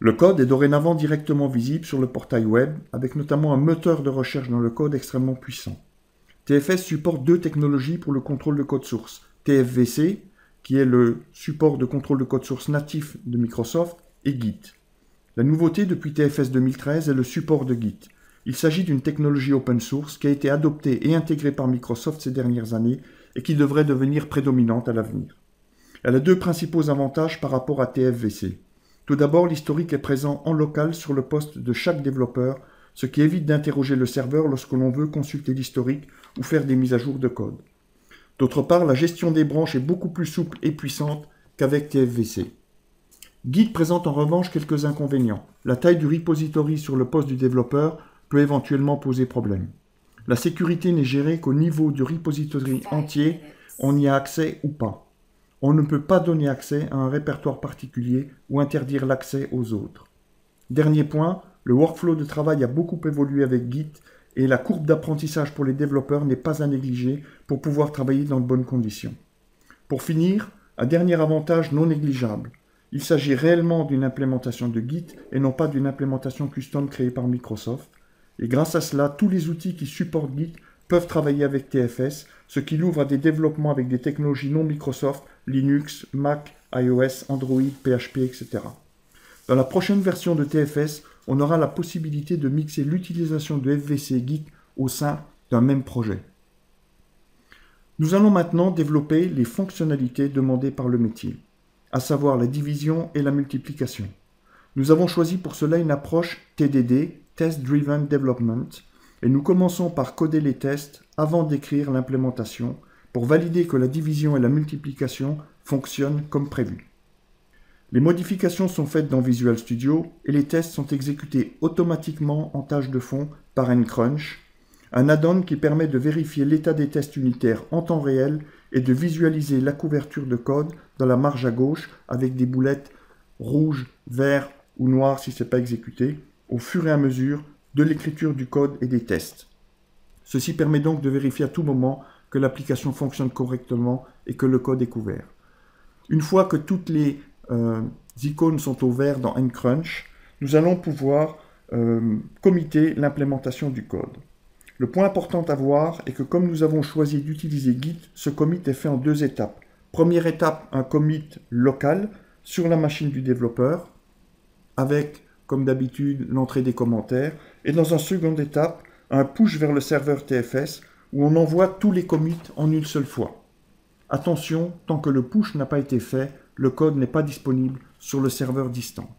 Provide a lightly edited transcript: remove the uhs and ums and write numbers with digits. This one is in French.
Le code est dorénavant directement visible sur le portail web, avec notamment un moteur de recherche dans le code extrêmement puissant. TFS supporte deux technologies pour le contrôle de code source. TFVC, qui est le support de contrôle de code source natif de Microsoft, et Git. La nouveauté depuis TFS 2013 est le support de Git. Il s'agit d'une technologie open source qui a été adoptée et intégrée par Microsoft ces dernières années et qui devrait devenir prédominante à l'avenir. Elle a deux principaux avantages par rapport à TFVC. Tout d'abord, l'historique est présent en local sur le poste de chaque développeur, ce qui évite d'interroger le serveur lorsque l'on veut consulter l'historique ou faire des mises à jour de code. D'autre part, la gestion des branches est beaucoup plus souple et puissante qu'avec TFVC. Git présente en revanche quelques inconvénients. La taille du repository sur le poste du développeur peut éventuellement poser problème. La sécurité n'est gérée qu'au niveau du repository entier, on y a accès ou pas. On ne peut pas donner accès à un répertoire particulier ou interdire l'accès aux autres. Dernier point, le workflow de travail a beaucoup évolué avec Git et la courbe d'apprentissage pour les développeurs n'est pas à négliger pour pouvoir travailler dans de bonnes conditions. Pour finir, un dernier avantage non négligeable. Il s'agit réellement d'une implémentation de Git et non pas d'une implémentation custom créée par Microsoft. Et grâce à cela, tous les outils qui supportent Git peuvent travailler avec TFS, ce qui l'ouvre à des développements avec des technologies non Microsoft, Linux, Mac, iOS, Android, PHP, etc. Dans la prochaine version de TFS, on aura la possibilité de mixer l'utilisation de FVC et Git au sein d'un même projet. Nous allons maintenant développer les fonctionnalités demandées par le métier, à savoir la division et la multiplication. Nous avons choisi pour cela une approche TDD, Test Driven Development, et nous commençons par coder les tests avant d'écrire l'implémentation pour valider que la division et la multiplication fonctionnent comme prévu. Les modifications sont faites dans Visual Studio et les tests sont exécutés automatiquement en tâche de fond par nCrunch, un add-on qui permet de vérifier l'état des tests unitaires en temps réel et de visualiser la couverture de code dans la marge à gauche avec des boulettes rouges, verts ou noires si ce n'est pas exécuté, au fur et à mesure de l'écriture du code et des tests. Ceci permet donc de vérifier à tout moment que l'application fonctionne correctement et que le code est couvert. Une fois que toutes les icônes sont au vert dans nCrunch, nous allons pouvoir committer l'implémentation du code. Le point important à voir est que comme nous avons choisi d'utiliser Git, ce commit est fait en deux étapes. Première étape, un commit local sur la machine du développeur, avec, comme d'habitude, l'entrée des commentaires. Et dans une seconde étape, un push vers le serveur TFS, où on envoie tous les commits en une seule fois. Attention, tant que le push n'a pas été fait, le code n'est pas disponible sur le serveur distant.